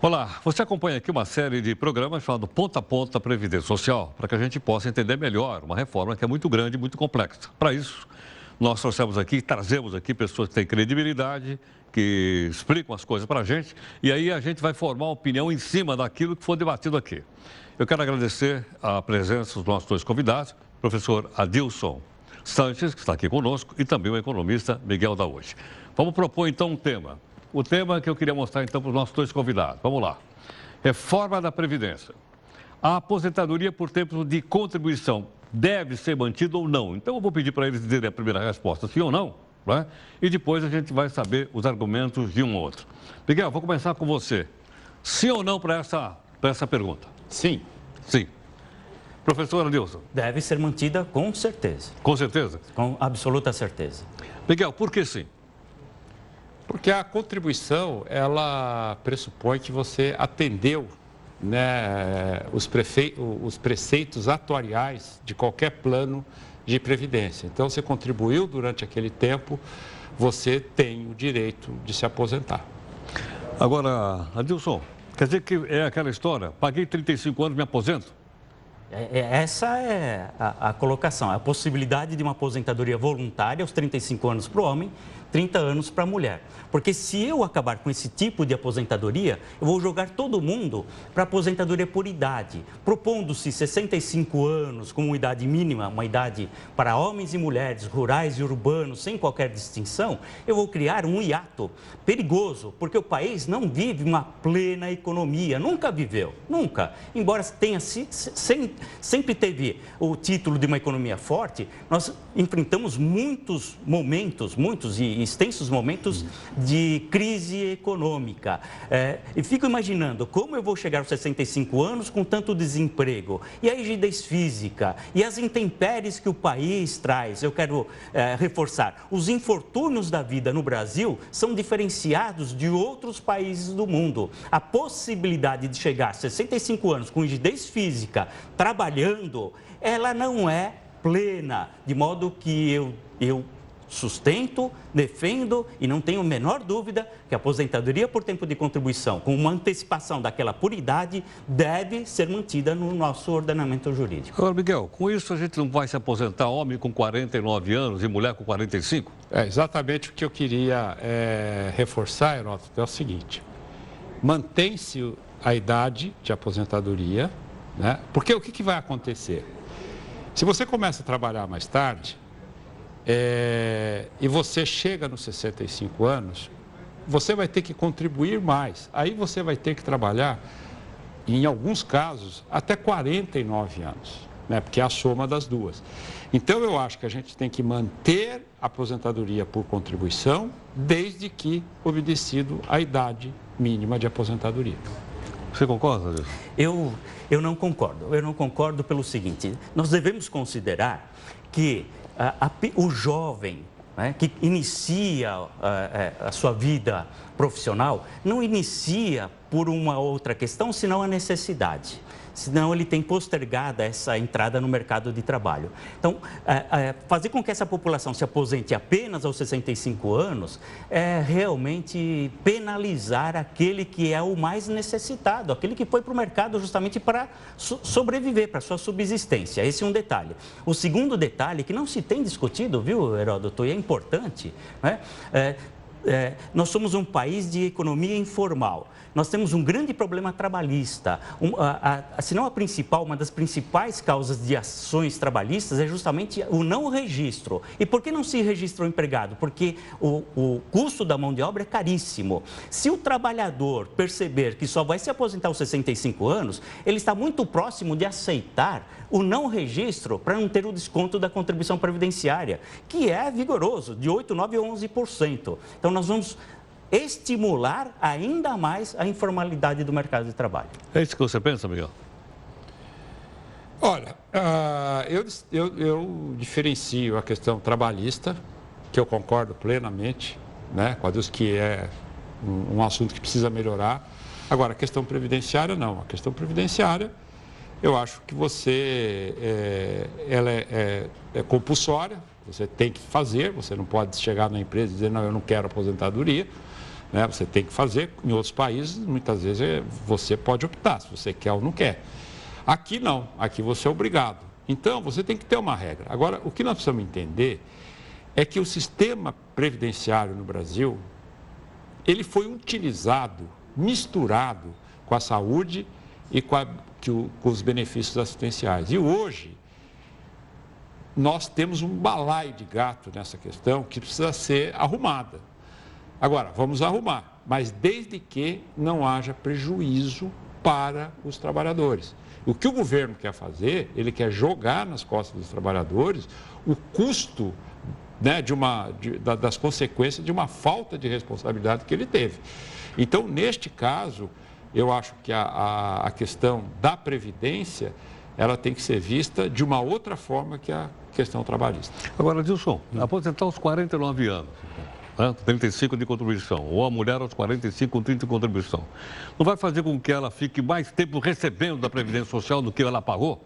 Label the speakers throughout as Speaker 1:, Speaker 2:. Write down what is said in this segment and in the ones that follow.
Speaker 1: Olá, você acompanha aqui uma série de programas chamado Ponta a Ponta Previdência Social, para que a gente possa entender melhor uma reforma que é muito grande e muito complexa. Para isso, nós trazemos aqui pessoas que têm credibilidade, que explicam as coisas para a gente, e aí a gente vai formar uma opinião em cima daquilo que for debatido aqui. Eu quero agradecer a presença dos nossos dois convidados, professor Adilson Sanches, que está aqui conosco, e também o economista Miguel Daoud. Vamos propor então um tema. O tema que eu queria mostrar então para os nossos dois convidados. Vamos lá. Reforma da Previdência. A aposentadoria por tempo de contribuição deve ser mantida ou não? Então eu vou pedir para eles dizerem a primeira resposta, sim ou não, né? E depois a gente vai saber os argumentos de um ou outro. Miguel, vou começar com você. Sim ou não para essa pergunta?
Speaker 2: Sim.
Speaker 1: Sim. Professor Adilson?
Speaker 3: Deve ser mantida com certeza.
Speaker 1: Com certeza?
Speaker 3: Com absoluta certeza.
Speaker 1: Miguel, por que sim?
Speaker 2: Porque a contribuição, ela pressupõe que você atendeu, né, os preceitos atuariais de qualquer plano de previdência. Então, você contribuiu durante aquele tempo, você tem o direito de se aposentar.
Speaker 1: Agora, Adilson, quer dizer que é aquela história, paguei 35 anos, me aposento?
Speaker 3: Essa é a colocação, a possibilidade de uma aposentadoria voluntária aos 35 anos para o homem, 30 anos para a mulher. Porque se eu acabar com esse tipo de aposentadoria, eu vou jogar todo mundo para aposentadoria por idade, propondo-se 65 anos como idade mínima, uma idade para homens e mulheres, rurais e urbanos, sem qualquer distinção, eu vou criar um hiato perigoso, porque o país não vive uma plena economia, nunca viveu, nunca. Embora tenha sempre teve o título de uma economia forte, nós enfrentamos muitos momentos, muitos e extensos momentos de crise econômica. E fico imaginando como eu vou chegar aos 65 anos com tanto desemprego, e a rigidez física, e as intempéries que o país traz. Eu quero reforçar, os infortúnios da vida no Brasil são diferenciados de outros países do mundo. A possibilidade de chegar a 65 anos com rigidez física, trabalhando, ela não é plena, de modo que eu sustento, defendo e não tenho a menor dúvida que a aposentadoria por tempo de contribuição, com uma antecipação daquela por idade, deve ser mantida no nosso ordenamento jurídico.
Speaker 1: Agora, Miguel, com isso a gente não vai se aposentar homem com 49 anos e mulher com 45?
Speaker 2: É exatamente o que eu queria reforçar, Heródoto, é o seguinte: mantém-se a idade de aposentadoria, né? Porque o que vai acontecer? Se você começa a trabalhar mais tarde, e você chega nos 65 anos, você vai ter que contribuir mais. Aí você vai ter que trabalhar, em alguns casos, até 49 anos, né? Porque é a soma das duas. Então, eu acho que a gente tem que manter a aposentadoria por contribuição, desde que obedecido a idade mínima de aposentadoria.
Speaker 1: Você concorda, Adilson?
Speaker 3: Eu não concordo. Eu não concordo pelo seguinte: nós devemos considerar que o jovem, né, que inicia a sua vida profissional, não inicia por uma outra questão, senão a necessidade. Senão ele tem postergada essa entrada no mercado de trabalho. Então, fazer com que essa população se aposente apenas aos 65 anos é realmente penalizar aquele que é o mais necessitado, aquele que foi para o mercado justamente para sobreviver, para sua subsistência. Esse é um detalhe. O segundo detalhe, que não se tem discutido, viu, Heródoto, e é importante, né? Nós somos um país de economia informal. Nós temos um grande problema trabalhista. Se não a principal, uma das principais causas de ações trabalhistas é justamente o não registro. E por que não se registra o empregado? Porque o custo da mão de obra é caríssimo. Se o trabalhador perceber que só vai se aposentar aos 65 anos, ele está muito próximo de aceitar o não registro para não ter o desconto da contribuição previdenciária, que é vigoroso, de 8%, 9% ou 11%. Então, nós vamos estimular ainda mais a informalidade do mercado de trabalho.
Speaker 1: É isso que você pensa, Miguel?
Speaker 2: Olha, eu diferencio a questão trabalhista, que eu concordo plenamente, né, com a dos que é um assunto que precisa melhorar. Agora, a questão previdenciária, não. A questão previdenciária, eu acho que ela é compulsória, você tem que fazer, você não pode chegar na empresa e dizer, não, eu não quero aposentadoria. né? Você tem que fazer. Em outros países, muitas vezes, você pode optar se você quer ou não quer. Aqui não, aqui você é obrigado. Então, você tem que ter uma regra. Agora, o que nós precisamos entender é que o sistema previdenciário no Brasil, ele foi utilizado, misturado com a saúde e com os benefícios assistenciais. E hoje, nós temos um balaio de gato nessa questão que precisa ser arrumada. Agora, vamos arrumar, mas desde que não haja prejuízo para os trabalhadores. O que o governo quer fazer, ele quer jogar nas costas dos trabalhadores o custo, né, das consequências de uma falta de responsabilidade que ele teve. Então, neste caso, eu acho que a questão da Previdência, ela tem que ser vista de uma outra forma que a questão trabalhista.
Speaker 1: Agora, Dilson, aposentar aos 49 anos, né, 35 de contribuição, ou a mulher aos 45 com 30 de contribuição, não vai fazer com que ela fique mais tempo recebendo da Previdência Social do que ela pagou?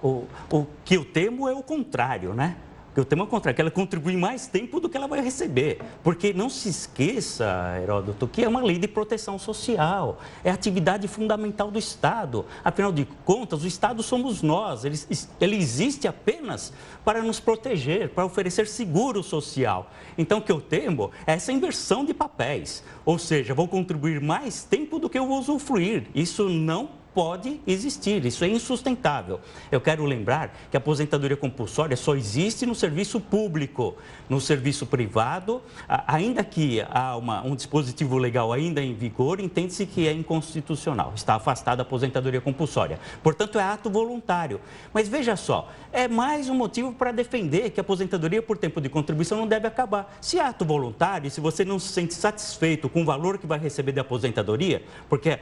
Speaker 3: O que eu temo é o contrário, né? O que eu temo é o contrário, que ela contribui mais tempo do que ela vai receber. Porque não se esqueça, Heródoto, que é uma lei de proteção social, é atividade fundamental do Estado. Afinal de contas, o Estado somos nós, ele existe apenas para nos proteger, para oferecer seguro social. Então, o que eu temo é essa inversão de papéis. Ou seja, vou contribuir mais tempo do que eu vou usufruir. Isso não pode existir, isso é insustentável. Eu quero lembrar que a aposentadoria compulsória só existe no serviço público. No serviço privado, ainda que há um dispositivo legal ainda em vigor, entende-se que é inconstitucional, está afastada a aposentadoria compulsória. Portanto, é ato voluntário. Mas veja só, é mais um motivo para defender que a aposentadoria por tempo de contribuição não deve acabar. Se é ato voluntário, se você não se sente satisfeito com o valor que vai receber de aposentadoria, porque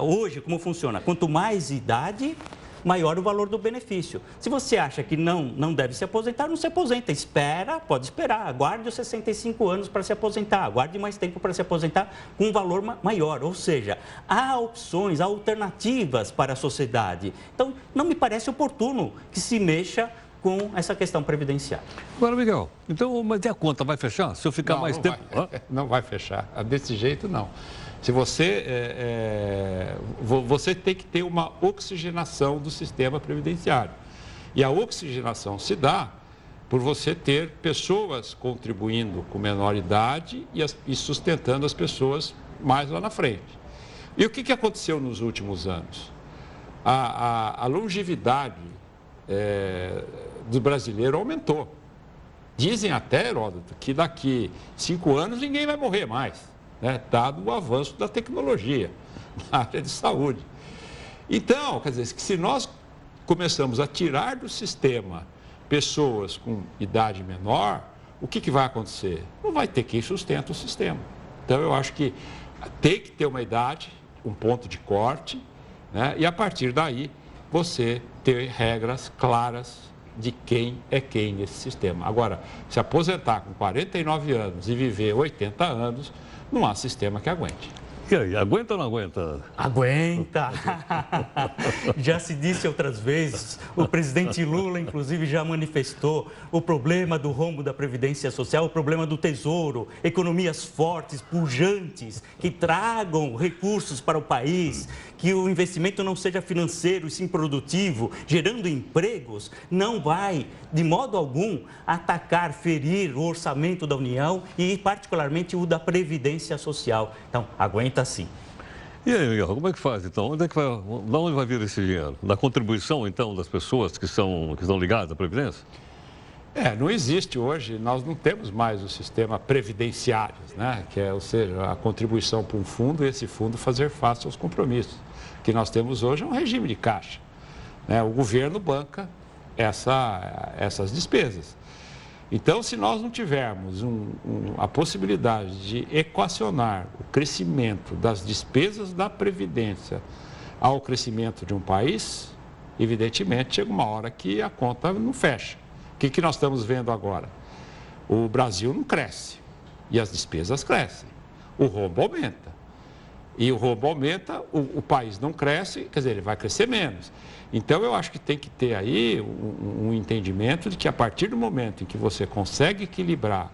Speaker 3: hoje, como funciona? Quanto mais idade, maior o valor do benefício. Se você acha que não deve se aposentar, não se aposenta. Espera, pode esperar. Aguarde os 65 anos para se aposentar. Aguarde mais tempo para se aposentar com um valor maior. Ou seja, há opções, há alternativas para a sociedade. Então, não me parece oportuno que se mexa com essa questão previdenciária.
Speaker 1: Agora, Miguel, então, mas e a conta vai fechar? Se eu ficar mais tempo...
Speaker 2: Não vai fechar. Desse jeito, não. Se você tem que ter uma oxigenação do sistema previdenciário. E a oxigenação se dá por você ter pessoas contribuindo com menor idade e sustentando as pessoas mais lá na frente. E o que aconteceu nos últimos anos? A longevidade do brasileiro aumentou. Dizem até, Heródoto, que daqui 5 anos ninguém vai morrer mais. Né, dado o avanço da tecnologia na área de saúde. Então, quer dizer, se nós começamos a tirar do sistema pessoas com idade menor, o que vai acontecer? Não vai ter quem sustenta o sistema. Então, eu acho que tem que ter uma idade, um ponto de corte, né, e a partir daí você ter regras claras de quem é quem nesse sistema. Agora, se aposentar com 49 anos e viver 80 anos, não há sistema que aguente.
Speaker 1: E aí, aguenta ou não aguenta?
Speaker 3: Aguenta! Já se disse outras vezes, o presidente Lula, inclusive, já manifestou o problema do rombo da Previdência Social, o problema do Tesouro, economias fortes, pujantes, que tragam recursos para o país, que o investimento não seja financeiro e sim produtivo, gerando empregos, não vai, de modo algum, atacar, ferir o orçamento da União e, particularmente, o da Previdência Social. Então, aguenta sim.
Speaker 1: E aí, Miguel, como é que faz, então? Da onde vai vir esse dinheiro? Da contribuição, então, das pessoas que estão ligadas à Previdência?
Speaker 2: Não existe hoje, nós não temos mais o sistema previdenciário, né? Que é, ou seja, a contribuição para um fundo e esse fundo fazer face aos compromissos. O que nós temos hoje é um regime de caixa, né? O governo banca essas despesas. Então, se nós não tivermos a possibilidade de equacionar o crescimento das despesas da Previdência ao crescimento de um país, evidentemente chega uma hora que a conta não fecha. O que nós estamos vendo agora? O Brasil não cresce e as despesas crescem. O rombo aumenta. E o rombo aumenta, o país não cresce, quer dizer, ele vai crescer menos. Então, eu acho que tem que ter aí um entendimento de que a partir do momento em que você consegue equilibrar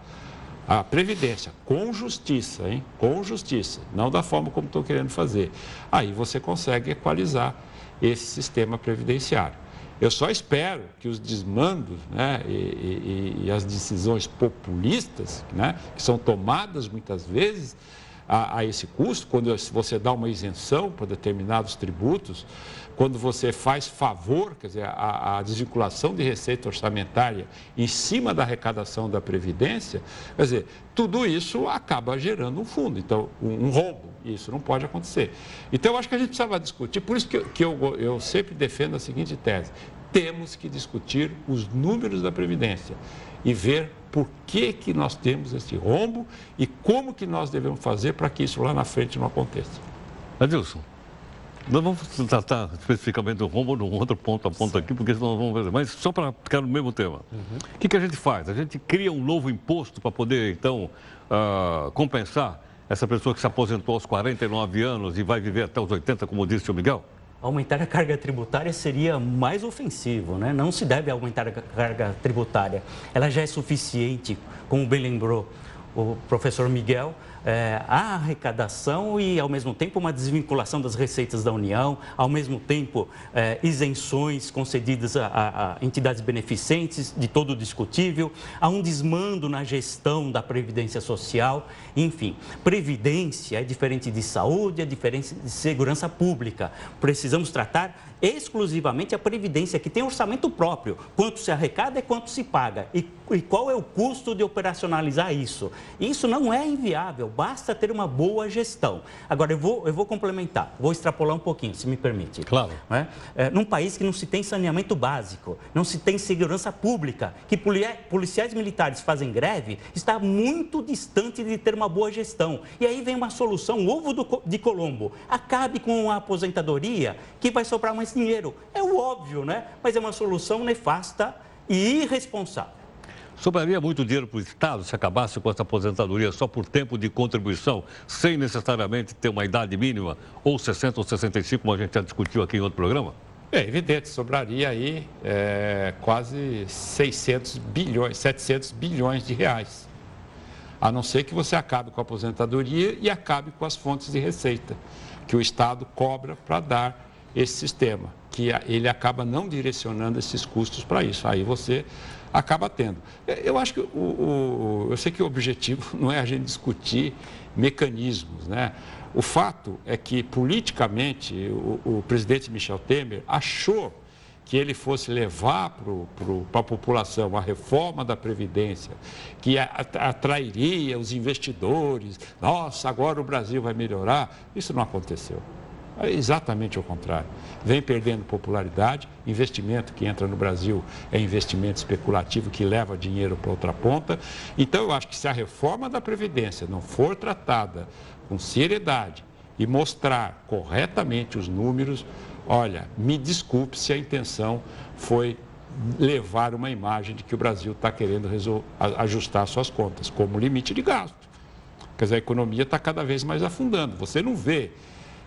Speaker 2: a Previdência com justiça, hein? Com justiça, não da forma como estão querendo fazer. Aí você consegue equalizar esse sistema previdenciário. Eu só espero que os desmandos, né, e as decisões populistas, né, que são tomadas muitas vezes a esse custo, quando você dá uma isenção para determinados tributos, quando você faz favor, quer dizer, a desvinculação de receita orçamentária em cima da arrecadação da Previdência, quer dizer, tudo isso acaba gerando um fundo, então, um rombo. Isso não pode acontecer. Então, eu acho que a gente precisava discutir, por isso que eu sempre defendo a seguinte tese: temos que discutir os números da Previdência e ver por que nós temos esse rombo e como que nós devemos fazer para que isso lá na frente não aconteça.
Speaker 1: Adilson, nós vamos tratar especificamente do rombo num outro ponto a ponto aqui, porque senão nós vamos ver. Mas só para ficar no mesmo tema. O que a gente faz? A gente cria um novo imposto para poder, então, compensar essa pessoa que se aposentou aos 49 anos e vai viver até os 80, como disse o Miguel?
Speaker 3: Aumentar a carga tributária seria mais ofensivo, né? Não se deve aumentar a carga tributária. Ela já é suficiente, como bem lembrou o professor Miguel, a arrecadação e, ao mesmo tempo, uma desvinculação das receitas da União, ao mesmo tempo, isenções concedidas a entidades beneficentes, de todo discutível, há um desmando na gestão da Previdência Social, enfim. Previdência é diferente de saúde, é diferente de segurança pública. Precisamos tratar exclusivamente a Previdência, que tem orçamento próprio, quanto se arrecada e quanto se paga, e qual é o custo de operacionalizar isso. Isso não é inviável, basta ter uma boa gestão. Agora, eu vou complementar, vou extrapolar um pouquinho, se me permite.
Speaker 1: Claro.
Speaker 3: Num país que não se tem saneamento básico, não se tem segurança pública, que policiais militares fazem greve, está muito distante de ter uma boa gestão. E aí vem uma solução, ovo de Colombo, acabe com a aposentadoria, que vai sobrar mais dinheiro. É o óbvio, né? Mas é uma solução nefasta e irresponsável.
Speaker 1: Sobraria muito dinheiro para o Estado se acabasse com essa aposentadoria só por tempo de contribuição, sem necessariamente ter uma idade mínima, ou 60 ou 65, como a gente já discutiu aqui em outro programa?
Speaker 2: É evidente, sobraria aí quase 600 bilhões, 700 bilhões de reais. A não ser que você acabe com a aposentadoria e acabe com as fontes de receita, que o Estado cobra para dar esse sistema, que ele acaba não direcionando esses custos para isso. Aí você acaba tendo. Eu acho que eu sei que o objetivo não é a gente discutir mecanismos, né? O fato é que, politicamente, o presidente Michel Temer achou que ele fosse levar para a população a reforma da Previdência, que atrairia os investidores. Nossa, agora o Brasil vai melhorar. Isso não aconteceu. É exatamente o contrário. Vem perdendo popularidade, investimento que entra no Brasil é investimento especulativo que leva dinheiro para outra ponta. Então, eu acho que se a reforma da Previdência não for tratada com seriedade e mostrar corretamente os números, olha, me desculpe se a intenção foi levar uma imagem de que o Brasil está querendo ajustar suas contas, como limite de gasto. Quer dizer, a economia está cada vez mais afundando. Você não vê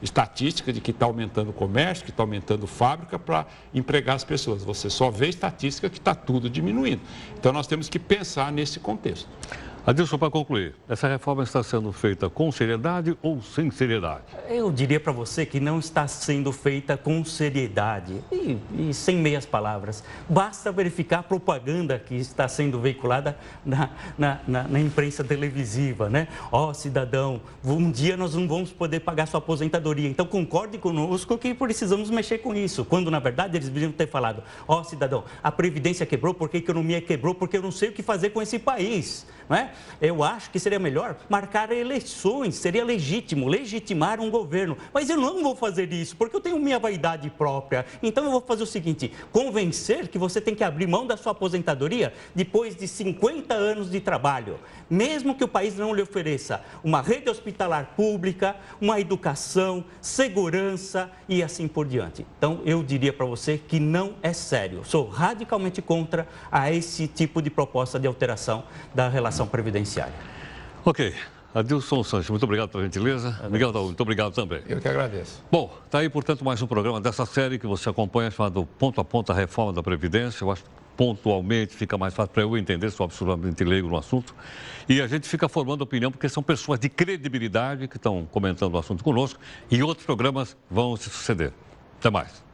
Speaker 2: estatística de que está aumentando o comércio, que está aumentando fábrica para empregar as pessoas. Você só vê estatística que está tudo diminuindo. Então, nós temos que pensar nesse contexto.
Speaker 1: Adilson, para concluir, essa reforma está sendo feita com seriedade ou sem seriedade?
Speaker 3: Eu diria para você que não está sendo feita com seriedade e sem meias palavras. Basta verificar a propaganda que está sendo veiculada na imprensa televisiva, né? Ó, cidadão, um dia nós não vamos poder pagar sua aposentadoria, então concorde conosco que precisamos mexer com isso. Quando, na verdade, eles deveriam ter falado, ó, cidadão, a Previdência quebrou porque a economia quebrou, porque eu não sei o que fazer com esse país, não é? Eu acho que seria melhor marcar eleições, seria legítimo, legitimar um governo. Mas eu não vou fazer isso, porque eu tenho minha vaidade própria. Então eu vou fazer o seguinte, convencer que você tem que abrir mão da sua aposentadoria depois de 50 anos de trabalho. Mesmo que o país não lhe ofereça uma rede hospitalar pública, uma educação, segurança e assim por diante. Então eu diria para você que não é sério. Sou radicalmente contra a esse tipo de proposta de alteração da relação previdenciária.
Speaker 1: Ok. Adilson Sanches, muito obrigado pela gentileza. Miguel Daú, muito obrigado também.
Speaker 2: Eu que agradeço.
Speaker 1: Bom, está aí, portanto, mais um programa dessa série que você acompanha, chamado Ponto a Ponto, a Reforma da Previdência. Eu acho pontualmente, fica mais fácil para eu entender, sou absolutamente leigo no assunto. E a gente fica formando opinião, porque são pessoas de credibilidade que estão comentando o assunto conosco e outros programas vão se suceder. Até mais.